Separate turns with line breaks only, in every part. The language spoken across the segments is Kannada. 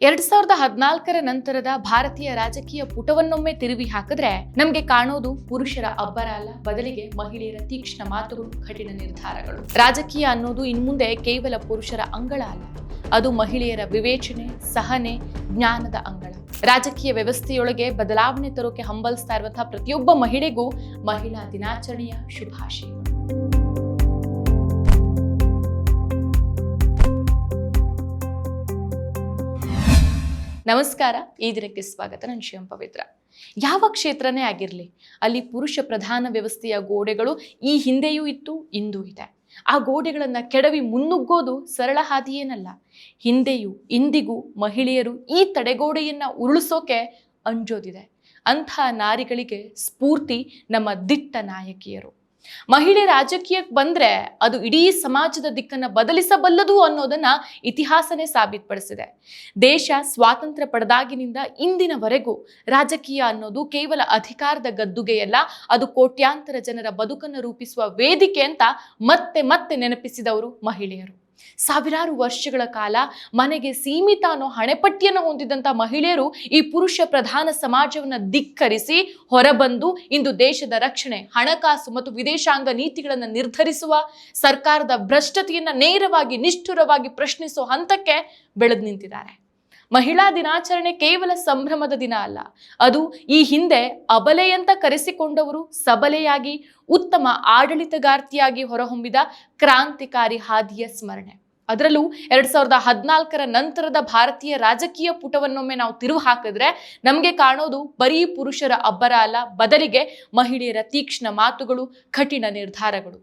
2014ರ ನಂತರದ ಭಾರತೀಯ ರಾಜಕೀಯ ಪುಟವನ್ನೊಮ್ಮೆ ತಿರುವಿ ಹಾಕಿದ್ರೆ ನಮಗೆ ಕಾಣೋದು ಪುರುಷರ ಅಬ್ಬರ ಅಲ್ಲ, ಬದಲಿಗೆ ಮಹಿಳೆಯರ ತೀಕ್ಷ್ಣ ಮಾತುಗಳು, ಕಠಿಣ ನಿರ್ಧಾರಗಳು. ರಾಜಕೀಯ ಅನ್ನೋದು ಇನ್ಮುಂದೆ ಕೇವಲ ಪುರುಷರ ಅಂಗಳ ಅಲ್ಲ, ಅದು ಮಹಿಳೆಯರ ವಿವೇಚನೆ, ಸಹನೆ, ಜ್ಞಾನದ ಅಂಗಳ. ರಾಜಕೀಯ ವ್ಯವಸ್ಥೆಯೊಳಗೆ ಬದಲಾವಣೆ ತರೋಕೆ ಹಂಬಲಿಸ್ತಾ ಇರುವಂತಹ ಪ್ರತಿಯೊಬ್ಬ ಮಹಿಳೆಗೂ ಮಹಿಳಾ ದಿನಾಚರಣೆಯ ಶುಭಾಶಯಗಳು. ನಮಸ್ಕಾರ, ಈ ದಿನಕ್ಕೆ ಸ್ವಾಗತ. ನಾನು ಶಿವಂ ಪವಿತ್ರ. ಯಾವ ಕ್ಷೇತ್ರನೇ ಆಗಿರಲಿ, ಅಲ್ಲಿ ಪುರುಷ ಪ್ರಧಾನ ವ್ಯವಸ್ಥೆಯ ಗೋಡೆಗಳು ಈ ಹಿಂದೆಯೂ ಇತ್ತು, ಇಂದೂ ಇದೆ. ಆ ಗೋಡೆಗಳನ್ನು ಕೆಡವಿ ಮುನ್ನುಗ್ಗೋದು ಸರಳ ಹಾದಿಯೇನಲ್ಲ. ಹಿಂದೆಯೂ ಇಂದಿಗೂ ಮಹಿಳೆಯರು ಈ ತಡೆಗೋಡೆಯನ್ನ ಉರುಳಿಸೋಕೆ ಅಂಜೋದಿದೆ. ಅಂಥ ನಾರಿಗಳಿಗೆ ಸ್ಫೂರ್ತಿ ನಮ್ಮ ದಿಟ್ಟ ನಾಯಕಿಯರು. ಮಹಿಳೆ ರಾಜಕೀಯಕ್ಕೆ ಬಂದ್ರೆ ಅದು ಇಡೀ ಸಮಾಜದ ದಿಕ್ಕನ್ನ ಬದಲಿಸಬಲ್ಲದು ಅನ್ನೋದನ್ನ ಇತಿಹಾಸನೇ ಸಾಬೀತುಪಡಿಸಿದೆ. ದೇಶ ಸ್ವಾತಂತ್ರ್ಯ ಪಡೆದಾಗಿನಿಂದ ಇಂದಿನವರೆಗೂ ರಾಜಕೀಯ ಅನ್ನೋದು ಕೇವಲ ಅಧಿಕಾರದ ಗದ್ದುಗೆಯಲ್ಲ, ಅದು ಕೋಟ್ಯಾಂತರ ಜನರ ಬದುಕನ್ನು ರೂಪಿಸುವ ವೇದಿಕೆ ಅಂತ ಮತ್ತೆ ಮತ್ತೆ ನೆನಪಿಸಿದವರು ಮಹಿಳೆಯರು. ಸಾವಿರಾರು ವರ್ಷಗಳ ಕಾಲ ಮನೆಗೆ ಸೀಮಿತ ಅನ್ನೋ ಹಣೆಪಟ್ಟಿಯನ್ನು ಹೊಂದಿದಂತ ಮಹಿಳೆಯರು ಈ ಪುರುಷ ಪ್ರಧಾನ ಸಮಾಜವನ್ನ ಧಿಕ್ಕರಿಸಿ ಹೊರಬಂದು ಇಂದು ದೇಶದ ರಕ್ಷಣೆ, ಹಣಕಾಸು ಮತ್ತು ವಿದೇಶಾಂಗ ನೀತಿಗಳನ್ನು ನಿರ್ಧರಿಸುವ, ಸರ್ಕಾರದ ಭ್ರಷ್ಟತೆಯನ್ನ ನೇರವಾಗಿ ನಿಷ್ಠುರವಾಗಿ ಪ್ರಶ್ನಿಸುವ ಹಂತಕ್ಕೆ ಬೆಳೆದು ನಿಂತಿದ್ದಾರೆ. ಮಹಿಳಾ ದಿನಾಚರಣೆ ಕೇವಲ ಸಂಭ್ರಮದ ದಿನ ಅಲ್ಲ, ಅದು ಈ ಹಿಂದೆ ಅಬಲೆಯಂತ ಕರೆಸಿಕೊಂಡವರು ಸಬಲೆಯಾಗಿ ಉತ್ತಮ ಆಡಳಿತಗಾರ್ತಿಯಾಗಿ ಹೊರಹೊಮ್ಮಿದ ಕ್ರಾಂತಿಕಾರಿ ಹಾದಿಯ ಸ್ಮರಣೆ. ಅದರಲ್ಲೂ 2014ರ ನಂತರದ ಭಾರತೀಯ ರಾಜಕೀಯ ಪುಟವನ್ನೊಮ್ಮೆ ನಾವು ತಿರುವು ಹಾಕಿದ್ರೆ ನಮಗೆ ಕಾಣೋದು ಬರೀ ಪುರುಷರ ಅಬ್ಬರ ಅಲ್ಲ, ಬದಲಿಗೆ ಮಹಿಳೆಯರ ತೀಕ್ಷ್ಣ ಮಾತುಗಳು, ಕಠಿಣ ನಿರ್ಧಾರಗಳು.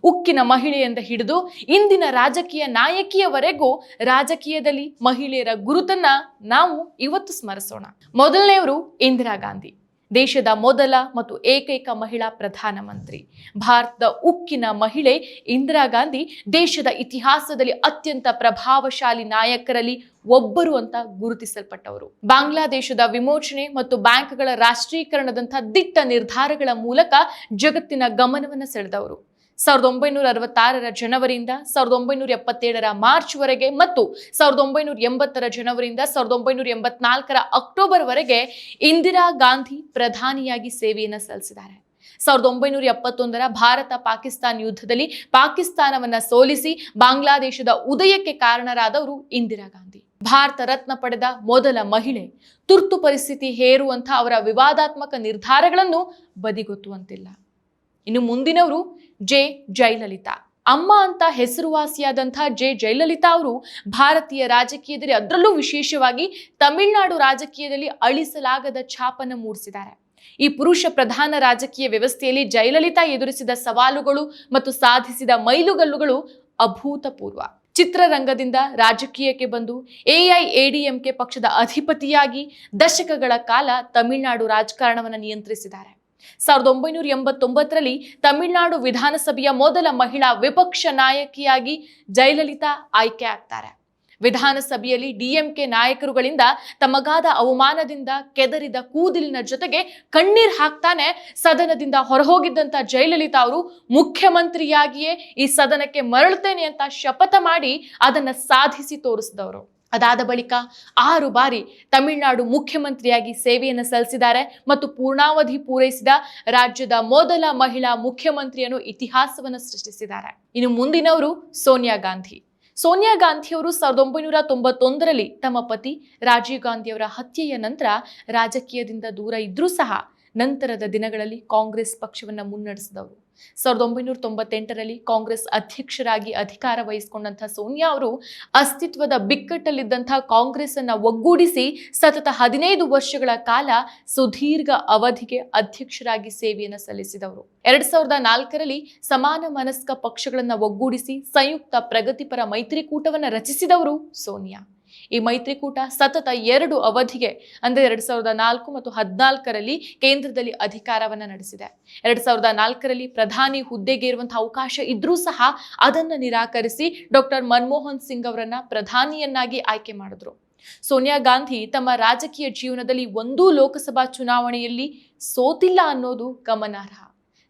ಉಕ್ಕಿನ ಮಹಿಳೆಯಿಂದ ಹಿಡಿದು ಇಂದಿನ ರಾಜಕೀಯ ನಾಯಕಿಯವರೆಗೂ ರಾಜಕೀಯದಲ್ಲಿ ಮಹಿಳೆಯರ ಗುರುತನ್ನ ನಾವು ಇವತ್ತು ಸ್ಮರಿಸೋಣ. ಮೊದಲನೆಯವರು ಇಂದಿರಾ ಗಾಂಧಿ, ದೇಶದ ಮೊದಲ ಮತ್ತು ಏಕೈಕ ಮಹಿಳಾ ಪ್ರಧಾನಮಂತ್ರಿ. ಭಾರತದ ಉಕ್ಕಿನ ಮಹಿಳೆ ಇಂದಿರಾ ಗಾಂಧಿ ದೇಶದ ಇತಿಹಾಸದಲ್ಲಿ ಅತ್ಯಂತ ಪ್ರಭಾವಶಾಲಿ ನಾಯಕರಲ್ಲಿ ಒಬ್ಬರು ಅಂತ ಗುರುತಿಸಲ್ಪಟ್ಟವರು. ಬಾಂಗ್ಲಾದೇಶದ ವಿಮೋಚನೆ ಮತ್ತು ಬ್ಯಾಂಕ್ಗಳ ರಾಷ್ಟ್ರೀಕರಣದಂಥ ದಿಟ್ಟ ನಿರ್ಧಾರಗಳ ಮೂಲಕ ಜಗತ್ತಿನ ಗಮನವನ್ನು ಸೆಳೆದವರು. 1966ರ ಜನವರಿಯಿಂದ 1977ರ ಮಾರ್ಚ್ ವರೆಗೆ ಮತ್ತು 1980ರ ಜನವರಿಯಿಂದ 1984ರ ಅಕ್ಟೋಬರ್ ವರೆಗೆ ಇಂದಿರಾ ಗಾಂಧಿ ಪ್ರಧಾನಿಯಾಗಿ ಸೇವೆಯನ್ನು ಸಲ್ಲಿಸಿದ್ದಾರೆ. 1971ರ ಭಾರತ ಪಾಕಿಸ್ತಾನ ಯುದ್ಧದಲ್ಲಿ ಪಾಕಿಸ್ತಾನವನ್ನ ಸೋಲಿಸಿ ಬಾಂಗ್ಲಾದೇಶದ ಉದಯಕ್ಕೆ ಕಾರಣರಾದವರು ಇಂದಿರಾ ಗಾಂಧಿ. ಭಾರತ ರತ್ನ ಪಡೆದ ಮೊದಲ ಮಹಿಳೆ. ತುರ್ತು ಪರಿಸ್ಥಿತಿ ಹೇರುವಂಥ ಅವರ ವಿವಾದಾತ್ಮಕ ನಿರ್ಧಾರಗಳನ್ನು ಬದಿಗೊತ್ತುವಂತಿಲ್ಲ. ಇನ್ನು ಮುಂದಿನವರು ಜಯಲಲಿತಾ. ಅಮ್ಮ ಅಂತ ಹೆಸರುವಾಸಿಯಾದಂತಹ ಜಯಲಲಿತಾ ಅವರು ಭಾರತೀಯ ರಾಜಕೀಯದಲ್ಲಿ, ಅದರಲ್ಲೂ ವಿಶೇಷವಾಗಿ ತಮಿಳುನಾಡು ರಾಜಕೀಯದಲ್ಲಿ ಅಳಿಸಲಾಗದ ಛಾಪನ್ನು ಮೂಡಿಸಿದ್ದಾರೆ. ಈ ಪುರುಷ ಪ್ರಧಾನ ರಾಜಕೀಯ ವ್ಯವಸ್ಥೆಯಲ್ಲಿ ಜಯಲಲಿತಾ ಎದುರಿಸಿದ ಸವಾಲುಗಳು ಮತ್ತು ಸಾಧಿಸಿದ ಮೈಲುಗಲ್ಲುಗಳು ಅಭೂತಪೂರ್ವ. ಚಿತ್ರರಂಗದಿಂದ ರಾಜಕೀಯಕ್ಕೆ ಬಂದು AIADMK ಪಕ್ಷದ ಅಧಿಪತಿಯಾಗಿ ದಶಕಗಳ ಕಾಲ ತಮಿಳುನಾಡು ರಾಜಕಾರಣವನ್ನು ನಿಯಂತ್ರಿಸಿದ್ದಾರೆ. 1989ರಲ್ಲಿ ತಮಿಳುನಾಡು ವಿಧಾನಸಭೆಯ ಮೊದಲ ಮಹಿಳಾ ವಿಪಕ್ಷ ನಾಯಕಿಯಾಗಿ ಜಯಲಲಿತಾ ಆಯ್ಕೆ ಆಗ್ತಾರೆ. ವಿಧಾನಸಭೆಯಲ್ಲಿ DMK ನಾಯಕರುಗಳಿಂದ ತಮಗಾದ ಅವಮಾನದಿಂದ ಕೆದರಿದ ಕೂದಲಿನ ಜೊತೆಗೆ ಕಣ್ಣೀರ್ ಹಾಕ್ತಾನೆ ಸದನದಿಂದ ಹೊರಹೋಗಿದ್ದಂತ ಜಯಲಲಿತಾ ಅವರು ಮುಖ್ಯಮಂತ್ರಿಯಾಗಿಯೇ ಈ ಸದನಕ್ಕೆ ಮರಳುತ್ತೇನೆ ಅಂತ ಶಪಥ ಮಾಡಿ ಅದನ್ನ ಸಾಧಿಸಿ ತೋರಿಸಿದವರು. ಅದಾದ ಬಳಿಕ 6 ಬಾರಿ ತಮಿಳುನಾಡು ಮುಖ್ಯಮಂತ್ರಿಯಾಗಿ ಸೇವೆಯನ್ನು ಸಲ್ಲಿಸಿದ್ದಾರೆ ಮತ್ತು ಪೂರ್ಣಾವಧಿ ಪೂರೈಸಿದ ರಾಜ್ಯದ ಮೊದಲ ಮಹಿಳಾ ಮುಖ್ಯಮಂತ್ರಿಯನ್ನು ಇತಿಹಾಸವನ್ನು ಸೃಷ್ಟಿಸಿದ್ದಾರೆ. ಇನ್ನು ಮುಂದಿನವರು ಸೋನಿಯಾ ಗಾಂಧಿ. ಸೋನಿಯಾ ಗಾಂಧಿಯವರು 1991ರಲ್ಲಿ ತಮ್ಮ ಪತಿ ರಾಜೀವ್ ಗಾಂಧಿಯವರ ಹತ್ಯೆಯ ನಂತರ ರಾಜಕೀಯದಿಂದ ದೂರ ಇದ್ರೂ ಸಹ ನಂತರದ ದಿನಗಳಲ್ಲಿ ಕಾಂಗ್ರೆಸ್ ಪಕ್ಷವನ್ನು ಮುನ್ನಡೆಸಿದವರು. 1998ರಲ್ಲಿ ಕಾಂಗ್ರೆಸ್ ಅಧ್ಯಕ್ಷರಾಗಿ ಅಧಿಕಾರ ವಹಿಸಿಕೊಂಡಂಥ ಸೋನಿಯಾ ಅವರು ಅಸ್ತಿತ್ವದ ಬಿಕ್ಕಟ್ಟಲ್ಲಿದ್ದಂಥ ಕಾಂಗ್ರೆಸ್ ಅನ್ನ ಒಗ್ಗೂಡಿಸಿ ಸತತ 15 ವರ್ಷಗಳ ಕಾಲ ಸುದೀರ್ಘ ಅವಧಿಗೆ ಅಧ್ಯಕ್ಷರಾಗಿ ಸೇವೆಯನ್ನು ಸಲ್ಲಿಸಿದವರು. 2004ರಲ್ಲಿ ಸಮಾನ ಮನಸ್ಕ ಪಕ್ಷಗಳನ್ನ ಒಗ್ಗೂಡಿಸಿ ಸಂಯುಕ್ತ ಪ್ರಗತಿಪರ ಮೈತ್ರಿಕೂಟವನ್ನು ರಚಿಸಿದವರು ಸೋನಿಯಾ. ಈ ಮೈತ್ರಿಕೂಟ ಸತತ 2 ಅವಧಿಗೆ ಅಂದರೆ 2004 ಮತ್ತು 2014ರಲ್ಲಿ ಕೇಂದ್ರದಲ್ಲಿ ಅಧಿಕಾರವನ್ನ ನಡೆಸಿದೆ. 2004ರಲ್ಲಿ ಪ್ರಧಾನಿ ಹುದ್ದೆಗೆ ಇರುವಂತಹ ಅವಕಾಶ ಇದ್ರೂ ಸಹ ಅದನ್ನು ನಿರಾಕರಿಸಿ ಡಾಕ್ಟರ್ ಮನಮೋಹನ್ ಸಿಂಗ್ ಅವರನ್ನ ಪ್ರಧಾನಿಯನ್ನಾಗಿ ಆಯ್ಕೆ ಮಾಡಿದ್ರು. ಸೋನಿಯಾ ಗಾಂಧಿ ತಮ್ಮ ರಾಜಕೀಯ ಜೀವನದಲ್ಲಿ ಒಂದೂ ಲೋಕಸಭಾ ಚುನಾವಣೆಯಲ್ಲಿ ಸೋತಿಲ್ಲ ಅನ್ನೋದು ಗಮನಾರ್ಹ.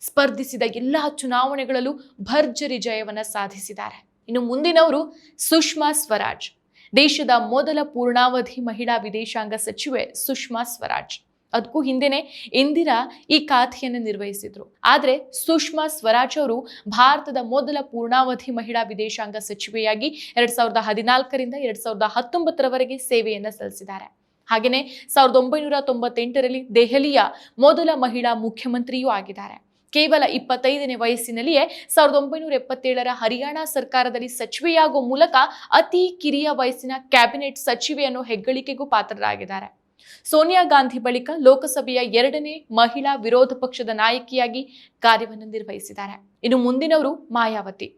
ಸ್ಪರ್ಧಿಸಿದ ಎಲ್ಲಾ ಚುನಾವಣೆಗಳಲ್ಲೂ ಭರ್ಜರಿ ಜಯವನ್ನ ಸಾಧಿಸಿದ್ದಾರೆ. ಇನ್ನು ಮುಂದಿನವರು ಸುಷ್ಮಾ ಸ್ವರಾಜ್. ದೇಶದ ಮೊದಲ ಪೂರ್ಣಾವಧಿ ಮಹಿಳಾ ವಿದೇಶಾಂಗ ಸಚಿವೆ ಸುಷ್ಮಾ ಸ್ವರಾಜ್. ಅದಕ್ಕೂ ಹಿಂದೆನೆ ಇಂದಿರಾ ಈ ಖಾತೆಯನ್ನು ನಿರ್ವಹಿಸಿದ್ರು. ಆದ್ರೆ ಸುಷ್ಮಾ ಸ್ವರಾಜ್ ಅವರು ಭಾರತದ ಮೊದಲ ಪೂರ್ಣಾವಧಿ ಮಹಿಳಾ ವಿದೇಶಾಂಗ ಸಚಿವೆಯಾಗಿ 2014ರಿಂದ 2019ರವರೆಗೆ ಸೇವೆಯನ್ನ ಸಲ್ಲಿಸಿದ್ದಾರೆ. ಹಾಗೆಯೇ 1998ರಲ್ಲಿ ದೆಹಲಿಯ ಮೊದಲ ಮಹಿಳಾ ಮುಖ್ಯಮಂತ್ರಿಯೂ ಆಗಿದ್ದಾರೆ. ಕೇವಲ 25ನೇ ವಯಸ್ಸಿನಲ್ಲಿಯೇ 1977ರ ಹರಿಯಾಣ ಸರ್ಕಾರದಲ್ಲಿ ಸಚಿವೆಯಾಗುವ ಮೂಲಕ ಅತಿ ಕಿರಿಯ ವಯಸ್ಸಿನ ಕ್ಯಾಬಿನೆಟ್ ಸಚಿವೆ ಅನ್ನೋ ಹೆಗ್ಗಳಿಕೆಗೂ ಪಾತ್ರರಾಗಿದ್ದಾರೆ. ಸೋನಿಯಾ ಗಾಂಧಿ ಬಳಿಕ ಲೋಕಸಭೆಯ 2ನೇ ಮಹಿಳಾ ವಿರೋಧ ಪಕ್ಷದ ನಾಯಕಿಯಾಗಿ ಕಾರ್ಯವನ್ನು ನಿರ್ವಹಿಸಿದ್ದಾರೆ. ಇನ್ನು ಮುಂದಿನವರು ಮಾಯಾವತಿ.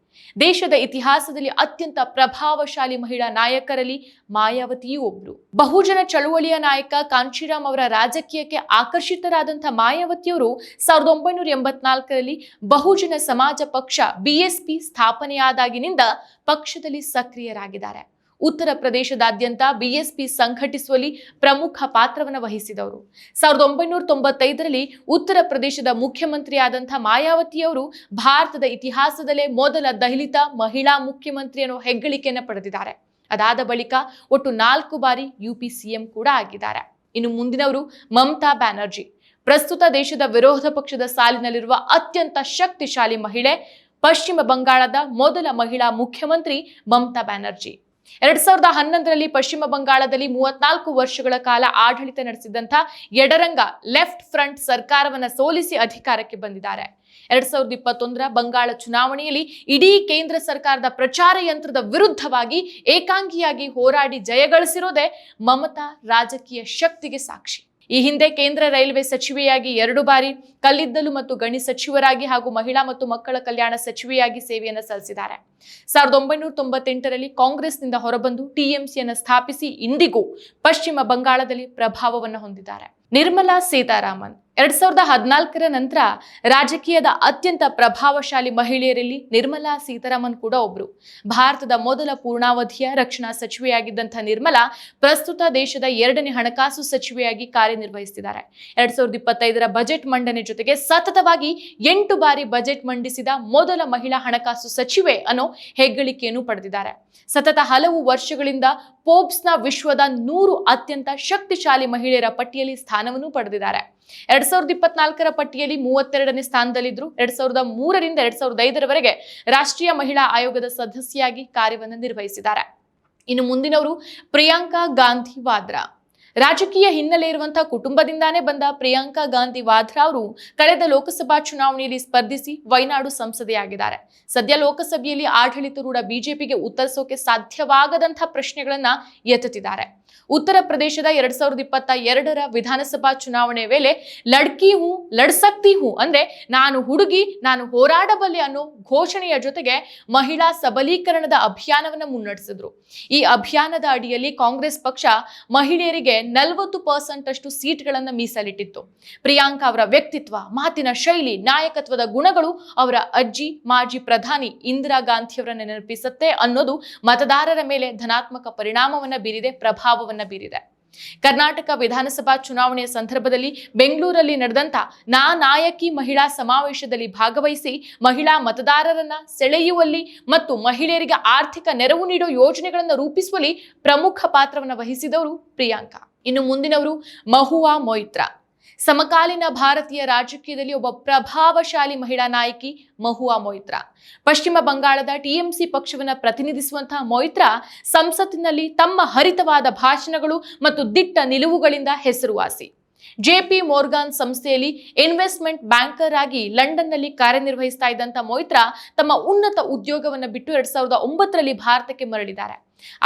ದೇಶದ ಇತಿಹಾಸದಲ್ಲಿ ಅತ್ಯಂತ ಪ್ರಭಾವಶಾಲಿ ಮಹಿಳಾ ನಾಯಕರಲ್ಲಿ ಮಾಯಾವತಿಯೂ ಒಬ್ರು. ಬಹುಜನ ಚಳುವಳಿಯ ನಾಯಕ ಕಾಂಚೀರಾಮ್ ಅವರ ರಾಜಕೀಯಕ್ಕೆ ಆಕರ್ಷಿತರಾದಂತಹ ಮಾಯಾವತಿಯವರು 1984ರಲ್ಲಿ ಬಹುಜನ ಸಮಾಜ ಪಕ್ಷ BSP ಸ್ಥಾಪನೆಯಾದಾಗಿನಿಂದ ಪಕ್ಷದಲ್ಲಿ ಸಕ್ರಿಯರಾಗಿದ್ದಾರೆ. ಉತ್ತರ ಪ್ರದೇಶದಾದ್ಯಂತ BSP ಸಂಘಟಿಸುವಲ್ಲಿ ಪ್ರಮುಖ ಪಾತ್ರವನ್ನು ವಹಿಸಿದವರು. 1995ರಲ್ಲಿ ಉತ್ತರ ಪ್ರದೇಶದ ಮುಖ್ಯಮಂತ್ರಿಯಾದಂಥ ಮಾಯಾವತಿಯವರು ಭಾರತದ ಇತಿಹಾಸದಲ್ಲೇ ಮೊದಲ ದಲಿತ ಮಹಿಳಾ ಮುಖ್ಯಮಂತ್ರಿ ಅನ್ನೋ ಹೆಗ್ಗಳಿಕೆಯನ್ನು ಪಡೆದಿದ್ದಾರೆ. ಅದಾದ ಬಳಿಕ ಒಟ್ಟು 4 ಬಾರಿ UP CM ಕೂಡ ಆಗಿದ್ದಾರೆ. ಇನ್ನು ಮುಂದಿನವರು ಮಮತಾ ಬ್ಯಾನರ್ಜಿ. ಪ್ರಸ್ತುತ ದೇಶದ ವಿರೋಧ ಪಕ್ಷದ ಸಾಲಿನಲ್ಲಿರುವ ಅತ್ಯಂತ ಶಕ್ತಿಶಾಲಿ ಮಹಿಳೆ. ಪಶ್ಚಿಮ ಬಂಗಾಳದ ಮೊದಲ ಮಹಿಳಾ ಮುಖ್ಯಮಂತ್ರಿ ಮಮತಾ ಬ್ಯಾನರ್ಜಿ. 2011ರಲ್ಲಿ ಪಶ್ಚಿಮ ಬಂಗಾಳದಲ್ಲಿ 34 ವರ್ಷಗಳ ಕಾಲ ಆಡಳಿತ ನಡೆಸಿದಂಥ ಎಡರಂಗ ಲೆಫ್ಟ್ ಫ್ರಂಟ್ ಸರ್ಕಾರವನ್ನ ಸೋಲಿಸಿ ಅಧಿಕಾರಕ್ಕೆ ಬಂದಿದ್ದಾರೆ. 2021ರ ಬಂಗಾಳ ಚುನಾವಣೆಯಲ್ಲಿ ಇಡೀ ಕೇಂದ್ರ ಸರ್ಕಾರದ ಪ್ರಚಾರ ಯಂತ್ರದ ವಿರುದ್ಧವಾಗಿ ಏಕಾಂಗಿಯಾಗಿ ಹೋರಾಡಿ ಜಯಗಳಿಸಿರೋದೇ ಮಮತಾ ರಾಜಕೀಯ ಶಕ್ತಿಗೆ ಸಾಕ್ಷಿ. ಈ ಹಿಂದೆ ಕೇಂದ್ರ ರೈಲ್ವೆ ಸಚಿವೆಯಾಗಿ 2 ಬಾರಿ, ಕಲ್ಲಿದ್ದಲು ಮತ್ತು ಗಣಿ ಸಚಿವರಾಗಿ ಹಾಗೂ ಮಹಿಳಾ ಮತ್ತು ಮಕ್ಕಳ ಕಲ್ಯಾಣ ಸಚಿವೆಯಾಗಿ ಸೇವೆಯನ್ನು ಸಲ್ಲಿಸಿದ್ದಾರೆ. 1998ರಲ್ಲಿ ಕಾಂಗ್ರೆಸ್ನಿಂದ ಹೊರಬಂದು TMCಯನ್ನು ಸ್ಥಾಪಿಸಿ ಇಂದಿಗೂ ಪಶ್ಚಿಮ ಬಂಗಾಳದಲ್ಲಿ ಪ್ರಭಾವವನ್ನು ಹೊಂದಿದ್ದಾರೆ. ನಿರ್ಮಲಾ ಸೀತಾರಾಮನ್ 2014ರ ನಂತರ ರಾಜಕೀಯದ ಅತ್ಯಂತ ಪ್ರಭಾವಶಾಲಿ ಮಹಿಳೆಯರಲ್ಲಿ ನಿರ್ಮಲಾ ಸೀತಾರಾಮನ್ ಕೂಡ ಒಬ್ರು. ಭಾರತದ ಮೊದಲ ಪೂರ್ಣಾವಧಿಯ ರಕ್ಷಣಾ ಸಚಿವೆಯಾಗಿದ್ದಂಥ ನಿರ್ಮಲಾ ಪ್ರಸ್ತುತ ದೇಶದ 2ನೇ ಹಣಕಾಸು ಸಚಿವೆಯಾಗಿ ಕಾರ್ಯನಿರ್ವಹಿಸುತ್ತಿದ್ದಾರೆ. 2025ರ ಬಜೆಟ್ ಮಂಡನೆ ಜೊತೆಗೆ ಸತತವಾಗಿ 8 ಬಾರಿ ಬಜೆಟ್ ಮಂಡಿಸಿದ ಮೊದಲ ಮಹಿಳಾ ಹಣಕಾಸು ಸಚಿವೆ ಅನ್ನೋ ಹೆಗ್ಗಳಿಕೆಯನ್ನು ಪಡೆದಿದ್ದಾರೆ. ಸತತ ಹಲವು ವರ್ಷಗಳಿಂದ ಫೋರ್ಬ್ಸ್ನ ವಿಶ್ವದ 100 ಅತ್ಯಂತ ಶಕ್ತಿಶಾಲಿ ಮಹಿಳೆಯರ ಪಟ್ಟಿಯಲ್ಲಿ ಸ್ಥಾನವನ್ನು ಪಡೆದಿದ್ದಾರೆ. 2024ರ ಪಟ್ಟಿಯಲ್ಲಿ 32ನೇ ಸ್ಥಾನದಲ್ಲಿದ್ದರು. 2003ರಿಂದ 2005ರವರೆಗೆ ರಾಷ್ಟ್ರೀಯ ಮಹಿಳಾ ಆಯೋಗದ ಸದಸ್ಯೆಯಾಗಿ ಕಾರ್ಯವನ್ನು ನಿರ್ವಹಿಸಿದ್ದಾರೆ. ಇನ್ನು ಮುಂದಿನವರು ಪ್ರಿಯಾಂಕಾ ಗಾಂಧಿ ವಾದ್ರಾ. ರಾಜಕೀಯ ಹಿನ್ನೆಲೆ ಇರುವಂತಹ ಕುಟುಂಬದಿಂದಾನೇ ಬಂದ ಪ್ರಿಯಾಂಕಾ ಗಾಂಧಿ ವಾದ್ರಾ ಅವರು ಕಳೆದ ಲೋಕಸಭಾ ಚುನಾವಣೆಯಲ್ಲಿ ಸ್ಪರ್ಧಿಸಿ ವಯನಾಡು ಸಂಸದೆಯಾಗಿದ್ದಾರೆ. ಸದ್ಯ ಲೋಕಸಭೆಯಲ್ಲಿ ಆಡಳಿತಾರೂಢ ಬಿಜೆಪಿಗೆ ಉತ್ತರಿಸೋಕೆ ಸಾಧ್ಯವಾಗದಂತಹ ಪ್ರಶ್ನೆಗಳನ್ನ ಎತ್ತುತ್ತಿದ್ದಾರೆ. ಉತ್ತರ ಪ್ರದೇಶದ 2022ರ ವಿಧಾನಸಭಾ ಚುನಾವಣೆ ವೇಳೆ ಲಡ್ಕಿ ಹೂ ಲಡ್ ಸಕ್ತಿ ಹೂ ಅಂದ್ರೆ ನಾನು ಹುಡುಗಿ ನಾನು ಹೋರಾಡಬಲ್ಲೆ ಅನ್ನೋ ಘೋಷಣೆಯ ಜೊತೆಗೆ ಮಹಿಳಾ ಸಬಲೀಕರಣದ ಅಭಿಯಾನವನ್ನು ಮುನ್ನಡೆಸಿದ್ರು. ಈ ಅಭಿಯಾನದ ಅಡಿಯಲ್ಲಿ ಕಾಂಗ್ರೆಸ್ ಪಕ್ಷ ಮಹಿಳೆಯರಿಗೆ 40% ಅಷ್ಟು ಸೀಟ್ಗಳನ್ನು ಮೀಸಲಿಟ್ಟಿತ್ತು. ಪ್ರಿಯಾಂಕಾ ಅವರ ವ್ಯಕ್ತಿತ್ವ, ಮಾತಿನ ಶೈಲಿ, ನಾಯಕತ್ವದ ಗುಣಗಳು ಅವರ ಅಜ್ಜಿ ಮಾಜಿ ಪ್ರಧಾನಿ ಇಂದಿರಾ ಗಾಂಧಿಯವರನ್ನು ನೆನಪಿಸುತ್ತೆ ಅನ್ನೋದು ಮತದಾರರ ಮೇಲೆ ಧನಾತ್ಮಕ ಪರಿಣಾಮವನ್ನ ಬೀರಿದೆ, ಪ್ರಭಾವವನ್ನ ಬೀರಿದೆ. ಕರ್ನಾಟಕ ವಿಧಾನಸಭಾ ಚುನಾವಣೆಯ ಸಂದರ್ಭದಲ್ಲಿ ಬೆಂಗಳೂರಲ್ಲಿ ನಡೆದಂತ ನಾ ನಾಯಕಿ ಮಹಿಳಾ ಸಮಾವೇಶದಲ್ಲಿ ಭಾಗವಹಿಸಿ ಮಹಿಳಾ ಮತದಾರರನ್ನ ಸೆಳೆಯುವಲ್ಲಿ ಮತ್ತು ಮಹಿಳೆಯರಿಗೆ ಆರ್ಥಿಕ ನೆರವು ನೀಡೋ ಯೋಜನೆಗಳನ್ನು ರೂಪಿಸುವಲ್ಲಿ ಪ್ರಮುಖ ಪಾತ್ರವನ್ನು ವಹಿಸಿದವರು ಪ್ರಿಯಾಂಕಾ. ಇನ್ನು ಮುಂದಿನವರು ಮಹುವಾ ಮೊಯಿತ್ರಾ. ಸಮಕಾಲೀನ ಭಾರತೀಯ ರಾಜಕೀಯದಲ್ಲಿ ಒಬ್ಬ ಪ್ರಭಾವಶಾಲಿ ಮಹಿಳಾ ನಾಯಕಿ ಮಹುವಾ ಮೊಯಿತ್ರಾ. ಪಶ್ಚಿಮ ಬಂಗಾಳದ TMC ಪಕ್ಷವನ್ನು ಪ್ರತಿನಿಧಿಸುವಂತಹ ಮೊಯಿತ್ರಾ ಸಂಸತ್ತಿನಲ್ಲಿ ತಮ್ಮ ಹರಿತವಾದ ಭಾಷಣಗಳು ಮತ್ತು ದಿಟ್ಟ ನಿಲುವುಗಳಿಂದ ಹೆಸರುವಾಸಿ. JP Morgan ಸಂಸ್ಥೆಯಲ್ಲಿ ಇನ್ವೆಸ್ಟ್ಮೆಂಟ್ ಬ್ಯಾಂಕರ್ ಆಗಿ ಲಂಡನ್ನಲ್ಲಿ ಕಾರ್ಯನಿರ್ವಹಿಸ್ತಾ ಇದ್ದಂತ ಮೊಯಿತ್ರಾ ತಮ್ಮ ಉನ್ನತ ಉದ್ಯೋಗವನ್ನು ಬಿಟ್ಟು 2009ರಲ್ಲಿ ಭಾರತಕ್ಕೆ ಮರಳಿದ್ದಾರೆ.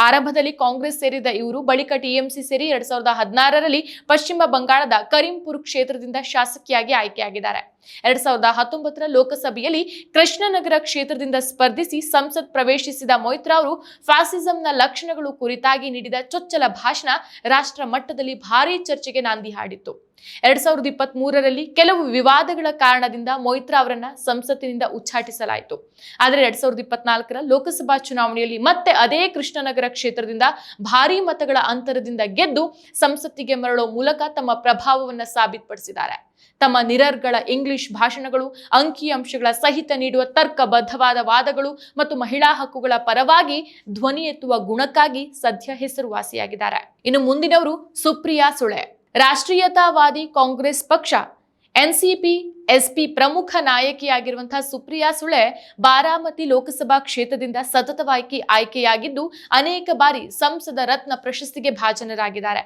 ಆರಂಭದಲ್ಲಿ ಕಾಂಗ್ರೆಸ್ ಸೇರಿದ ಇವರು ಬಳಿಕ TMC ಸೇರಿ 2016ರಲ್ಲಿ ಪಶ್ಚಿಮ ಬಂಗಾಳದ ಕರೀಂಪುರ್ ಕ್ಷೇತ್ರದಿಂದ ಶಾಸಕಿಯಾಗಿ ಆಯ್ಕೆಯಾಗಿದ್ದಾರೆ. 2019ರ ಲೋಕಸಭೆಯಲ್ಲಿ ಕೃಷ್ಣನಗರ ಕ್ಷೇತ್ರದಿಂದ ಸ್ಪರ್ಧಿಸಿ ಸಂಸತ್ ಪ್ರವೇಶಿಸಿದ ಮೊಯಿತ್ರಾ ಅವರು ಫ್ಯಾಸಿಸಂನ ಲಕ್ಷಣಗಳು ಕುರಿತಾಗಿ ನೀಡಿದ ಚೊಚ್ಚಲ ಭಾಷಣ ರಾಷ್ಟ್ರ ಮಟ್ಟದಲ್ಲಿ ಭಾರೀ ಚರ್ಚೆಗೆ ನಾಂದಿ ಹಾಡಿತ್ತು. 2023ರಲ್ಲಿ ಕೆಲವು ವಿವಾದಗಳ ಕಾರಣದಿಂದ ಮೊಯ್ತ್ರಾ ಅವರನ್ನ ಸಂಸತ್ತಿನಿಂದ ಉಚ್ಚಾಟಿಸಲಾಯಿತು. ಆದರೆ 2024ರ ಲೋಕಸಭಾ ಚುನಾವಣೆಯಲ್ಲಿ ಮತ್ತೆ ಅದೇ ಕೃಷ್ಣನಗರ ಕ್ಷೇತ್ರದಿಂದ ಭಾರೀ ಮತಗಳ ಅಂತರದಿಂದ ಗೆದ್ದು ಸಂಸತ್ತಿಗೆ ಮರಳೋ ಮೂಲಕ ತಮ್ಮ ಪ್ರಭಾವವನ್ನ ಸಾಬೀತುಪಡಿಸಿದ್ದಾರೆ. ತಮ್ಮ ನಿರರ್ಗಳ ಇಂಗ್ಲಿಷ್ ಭಾಷಣಗಳು, ಅಂಕಿಅಂಶಗಳ ಸಹಿತ ನೀಡುವ ತರ್ಕಬದ್ಧವಾದ ವಾದಗಳು ಮತ್ತು ಮಹಿಳಾ ಹಕ್ಕುಗಳ ಪರವಾಗಿ ಧ್ವನಿ ಎತ್ತುವ ಗುಣಕ್ಕಾಗಿ ಸದ್ಯ ಹೆಸರುವಾಸಿಯಾಗಿದ್ದಾರೆ. ಇನ್ನು ಮುಂದಿನವರು ಸುಪ್ರಿಯಾ ಸುಳೆ. ರಾಷ್ಟ್ರೀಯತಾವಾದಿ ಕಾಂಗ್ರೆಸ್ ಪಕ್ಷ ಎನ್ಸಿಪಿ ಎಸ್ಪಿ ಪ್ರಮುಖ ನಾಯಕಿಯಾಗಿರುವಂತಹ ಸುಪ್ರಿಯಾ ಸುಳೆ ಬಾರಾಮತಿ ಲೋಕಸಭಾ ಕ್ಷೇತ್ರದಿಂದ ಸತತವಾಗಿ ಆಯ್ಕೆಯಾಗಿದ್ದು ಅನೇಕ ಬಾರಿ ಸಂಸದ ರತ್ನ ಪ್ರಶಸ್ತಿಗೆ ಭಾಜನರಾಗಿದ್ದಾರೆ.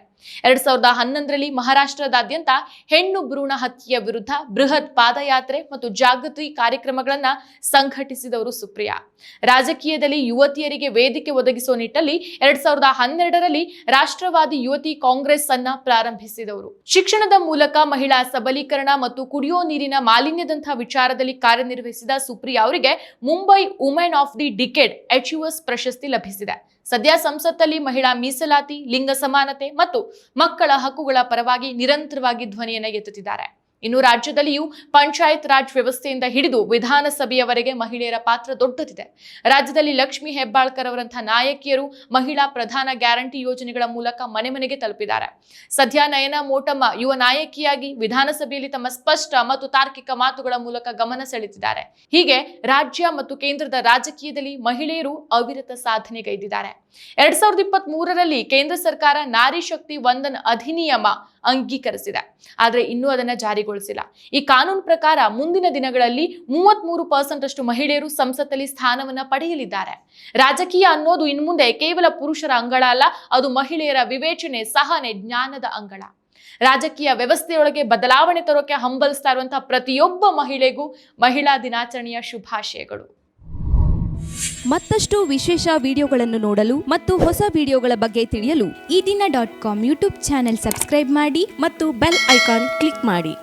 2011ರಲ್ಲಿ ಮಹಾರಾಷ್ಟ್ರದಾದ್ಯಂತ ಹೆಣ್ಣು ಭ್ರೂಣ ಹತ್ಯೆಯ ವಿರುದ್ಧ ಬೃಹತ್ ಪಾದಯಾತ್ರೆ ಮತ್ತು ಜಾಗೃತಿ ಕಾರ್ಯಕ್ರಮಗಳನ್ನ ಸಂಘಟಿಸಿದವರು ಸುಪ್ರಿಯಾ. ರಾಜಕೀಯದಲ್ಲಿ ಯುವತಿಯರಿಗೆ ವೇದಿಕೆ ಒದಗಿಸುವ ನಿಟ್ಟಲ್ಲಿ 2012ರಲ್ಲಿ ರಾಷ್ಟ್ರವಾದಿ ಯುವತಿ ಕಾಂಗ್ರೆಸ್ ಅನ್ನ ಪ್ರಾರಂಭಿಸಿದವರು. ಶಿಕ್ಷಣದ ಮೂಲಕ ಮಹಿಳಾ ಸಬಲೀಕರಣ ಮತ್ತು ಕುಡಿಯೋ ನೀರಿನ ಮಾಲಿನ್ಯದಂತಹ ವಿಚಾರದಲ್ಲಿ ಕಾರ್ಯನಿರ್ವಹಿಸಿದ ಸುಪ್ರಿಯಾ ಅವರಿಗೆ Mumbai women of the decade achievers ಪ್ರಶಸ್ತಿ ಲಭಿಸಿದೆ. ಸದ್ಯ ಸಂಸತ್ತಲ್ಲಿ ಮಹಿಳಾ ಮೀಸಲಾತಿ, ಲಿಂಗ ಸಮಾನತೆ ಮತ್ತು ಮಕ್ಕಳ ಹಕ್ಕುಗಳ ಪರವಾಗಿ ನಿರಂತರವಾಗಿ ಧ್ವನಿಯನ್ನು ಎತ್ತುತ್ತಿದ್ದಾರೆ. ಇನ್ನು ರಾಜ್ಯದಲ್ಲಿಯೂ ಪಂಚಾಯತ್ ರಾಜ್ ವ್ಯವಸ್ಥೆಯಿಂದ ಹಿಡಿದು ವಿಧಾನಸಭೆಯವರೆಗೆ ಮಹಿಳೆಯರ ಪಾತ್ರ ದೊಡ್ಡದಿದೆ. ರಾಜ್ಯದಲ್ಲಿ ಲಕ್ಷ್ಮೀ ಹೆಬ್ಬಾಳ್ಕರ್ ಅವರಂತಹ ನಾಯಕಿಯರು ಮಹಿಳಾ ಪ್ರಧಾನ ಗ್ಯಾರಂಟಿ ಯೋಜನೆಗಳ ಮೂಲಕ ಮನೆ ಮನೆಗೆ ತಲುಪಿದ್ದಾರೆ. ಸದ್ಯ ನಯನ ಮೋಟಮ್ಮ ಯುವ ನಾಯಕಿಯಾಗಿ ವಿಧಾನಸಭೆಯಲ್ಲಿ ತಮ್ಮ ಸ್ಪಷ್ಟ ಮತ್ತು ತಾರ್ಕಿಕ ಮಾತುಗಳ ಮೂಲಕ ಗಮನ ಸೆಳೆದಿದ್ದಾರೆ. ಹೀಗೆ ರಾಜ್ಯ ಮತ್ತು ಕೇಂದ್ರದ ರಾಜಕೀಯದಲ್ಲಿ ಮಹಿಳೆಯರು ಅವಿರತ ಸಾಧನೆಗೈದಿದ್ದಾರೆ. 2023ರಲ್ಲಿ ಕೇಂದ್ರ ಸರ್ಕಾರ ನಾರಿ ಶಕ್ತಿ ವಂದನ್ ಅಧಿನಿಯಮ ಅಂಗೀಕರಿಸಿದೆ. ಆದರೆ ಇನ್ನೂ ಅದನ್ನ ಜಾರಿಗೊಳಿಸಿಲ್ಲ. ಈ ಕಾನೂನು ಪ್ರಕಾರ ಮುಂದಿನ ದಿನಗಳಲ್ಲಿ 33% ಅಷ್ಟು ಮಹಿಳೆಯರು ಸಂಸತ್ತಲ್ಲಿ ಸ್ಥಾನವನ್ನ ಪಡೆಯಲಿದ್ದಾರೆ. ರಾಜಕೀಯ ಅನ್ನೋದು ಇನ್ನು ಮುಂದೆ ಕೇವಲ ಪುರುಷರ ಅಂಗಳ ಅಲ್ಲ, ಅದು ಮಹಿಳೆಯರ ವಿವೇಚನೆ, ಸಹನೆ, ಜ್ಞಾನದ ಅಂಗಳ. ರಾಜಕೀಯ ವ್ಯವಸ್ಥೆಯೊಳಗೆ ಬದಲಾವಣೆ ತರೋಕೆ ಹಂಬಲಿಸ್ತಾ ಇರುವಂತಹ ಪ್ರತಿಯೊಬ್ಬ ಮಹಿಳೆಗೂ ಮಹಿಳಾ ದಿನಾಚರಣೆಯ ಶುಭಾಶಯಗಳು.
ಮತ್ತಷ್ಟು ವಿಶೇಷ ವಿಡಿಯೋಗಳನ್ನು ನೋಡಲು ಮತ್ತು ಹೊಸ ವಿಡಿಯೋಗಳ ಬಗ್ಗೆ ತಿಳಿಯಲು
ಈ ದಿನ .com ಯೂಟ್ಯೂಬ್ ಚಾನೆಲ್ ಸಬ್ಸ್ಕ್ರೈಬ್ ಮಾಡಿ
ಮತ್ತು ಬೆಲ್ ಐಕಾನ್ ಕ್ಲಿಕ್ ಮಾಡಿ.